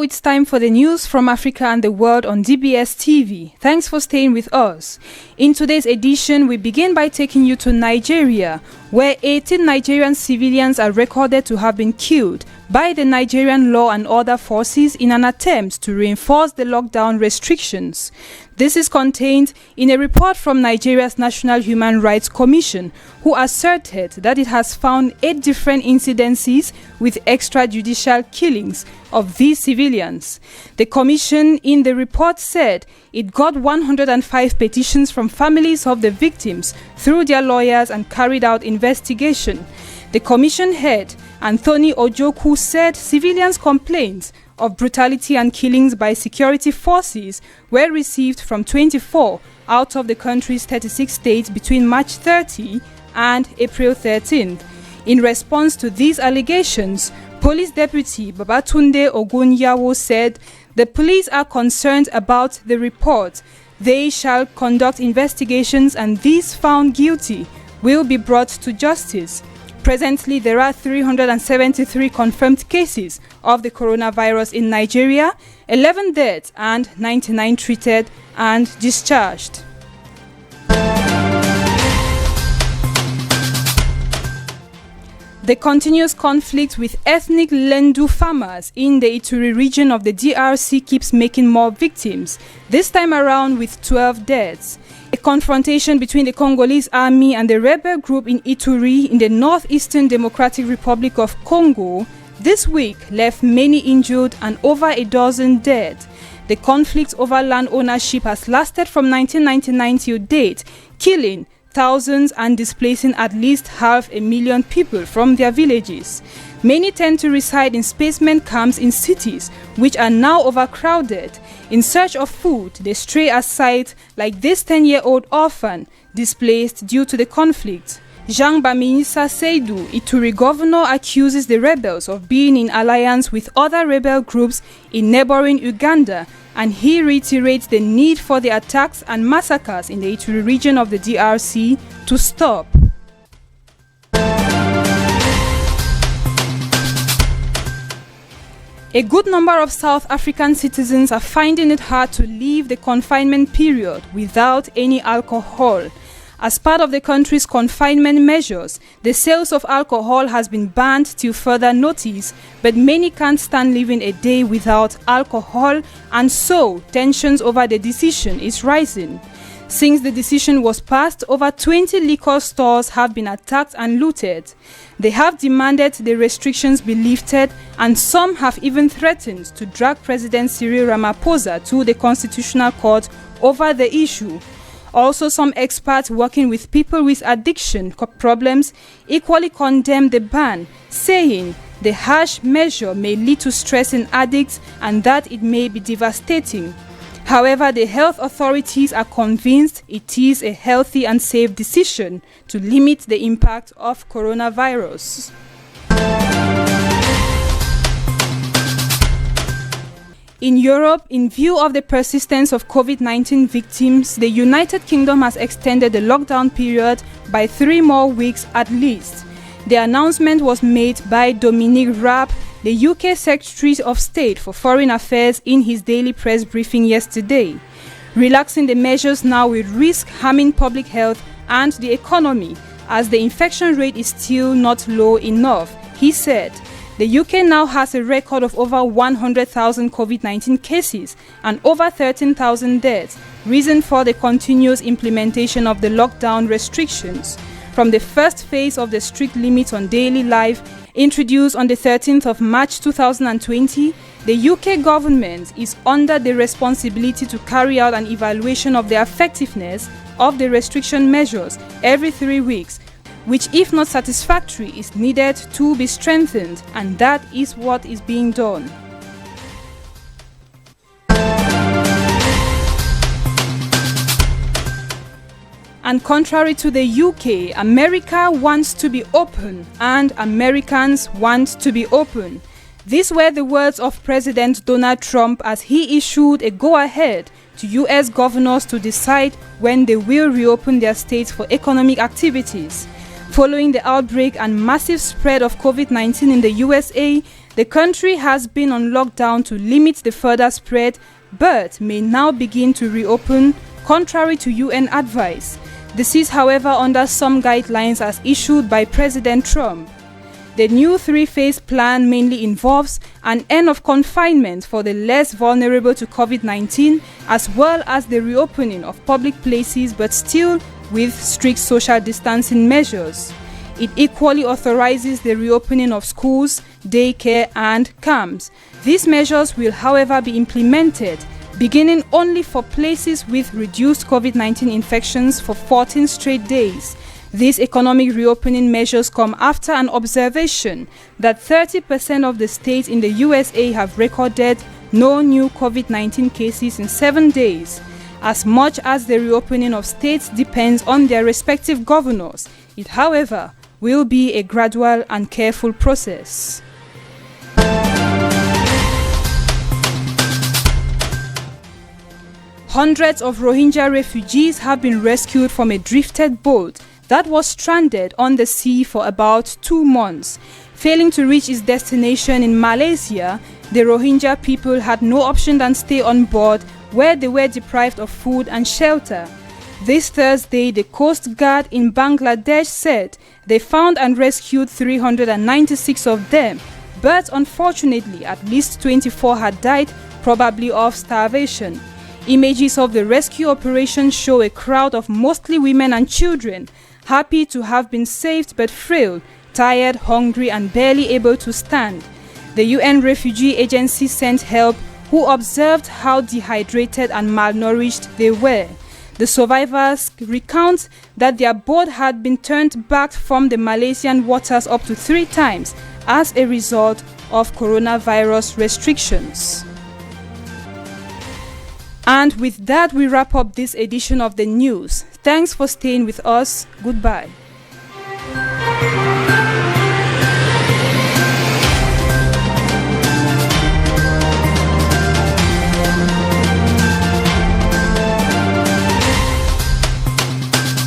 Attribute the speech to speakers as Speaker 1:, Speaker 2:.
Speaker 1: it's time for the news from Africa and the world on DBS TV. Thanks for staying with us. In today's edition, we begin by taking you to Nigeria, where 18 Nigerian civilians are recorded to have been killed by the Nigerian law and order forces in an attempt to reinforce the lockdown restrictions. This is contained in a report from Nigeria's National Human Rights Commission, who asserted that it has found 8 different incidences with extrajudicial killings of these civilians. The commission in the report said it got 105 petitions from families of the victims through their lawyers and carried out investigation. The commission head, Anthony Ojoku, said civilians' complaints of brutality and killings by security forces were received from 24 out of the country's 36 states between March 30 and April 13th. In response to these allegations, Police Deputy Babatunde Ogunyawo said the police are concerned about the report. They shall conduct investigations and these found guilty will be brought to justice. Presently, there are 373 confirmed cases of the coronavirus in Nigeria, 11 deaths and 99 treated and discharged. The continuous conflict with ethnic Lendu farmers in the Ituri region of the DRC keeps making more victims, this time around with 12 deaths. A confrontation between the Congolese army and the rebel group in Ituri in the northeastern Democratic Republic of Congo this week left many injured and over a dozen dead. The conflict over land ownership has lasted from 1999 till date, killing thousands and displacing at least 500,000 people from their villages. Many tend to reside in spacemen camps in cities, which are now overcrowded. In search of food, they stray aside like this 10-year-old orphan displaced due to the conflict. Jean Bamisa Seidu, Ituri governor, accuses the rebels of being in alliance with other rebel groups in neighboring Uganda, and he reiterates the need for the attacks and massacres in the Ituri region of the DRC to stop. A good number of South African citizens are finding it hard to leave the confinement period without any alcohol. As part of the country's confinement measures, the sales of alcohol has been banned till further notice, but many can't stand living a day without alcohol, and so tensions over the decision is rising. Since the decision was passed, over 20 liquor stores have been attacked and looted. They have demanded the restrictions be lifted, and some have even threatened to drag President Cyril Ramaphosa to the Constitutional Court over the issue. Also, some experts working with people with addiction problems equally condemn the ban, saying the harsh measure may lead to stress in addicts and that it may be devastating. However, the health authorities are convinced it is a healthy and safe decision to limit the impact of coronavirus. In Europe, in view of the persistence of COVID-19 victims, the United Kingdom has extended the lockdown period by 3 more weeks at least. The announcement was made by Dominic Raab, the UK Secretary of State for Foreign Affairs, in his daily press briefing yesterday. Relaxing the measures now will risk harming public health and the economy, as the infection rate is still not low enough, he said. The UK now has a record of over 100,000 COVID-19 cases and over 13,000 deaths, reason for the continuous implementation of the lockdown restrictions. From the first phase of the strict limits on daily life, introduced on the 13th of March 2020, the UK government is under the responsibility to carry out an evaluation of the effectiveness of the restriction measures every 3 weeks, which, if not satisfactory, is needed to be strengthened, and that is what is being done. And contrary to the UK, America wants to be open and Americans want to be open. These were the words of President Donald Trump as he issued a go-ahead to US governors to decide when they will reopen their states for economic activities. Following the outbreak and massive spread of COVID-19 in the USA, The country has been on lockdown to limit the further spread, but may now begin to reopen, contrary to UN advice. This is, however, under some guidelines as issued by President Trump. The new three-phase plan mainly involves an end of confinement for the less vulnerable to COVID-19, as well as the reopening of public places, but still with strict social distancing measures. It equally authorizes the reopening of schools, daycare, and camps. These measures will, however, be implemented beginning only for places with reduced COVID-19 infections for 14 straight days. These economic reopening measures come after an observation that 30% of the states in the USA have recorded no new COVID-19 cases in 7 days. As much as the reopening of states depends on their respective governors, it, however, will be a gradual and careful process. Hundreds of Rohingya refugees have been rescued from a drifted boat that was stranded on the sea for about 2 months. Failing to reach its destination in Malaysia, the Rohingya people had no option than stay on board, where they were deprived of food and shelter. This Thursday, the Coast Guard in Bangladesh said they found and rescued 396 of them, but unfortunately at least 24 had died, probably of starvation. Images of the rescue operation show a crowd of mostly women and children, happy to have been saved but frail, tired, hungry, and barely able to stand. The UN Refugee Agency sent help, who observed how dehydrated and malnourished they were. The survivors recount that their boat had been turned back from the Malaysian waters up to 3 times as a result of coronavirus restrictions. And with that, we wrap up this edition of the news. Thanks for staying with us. Goodbye.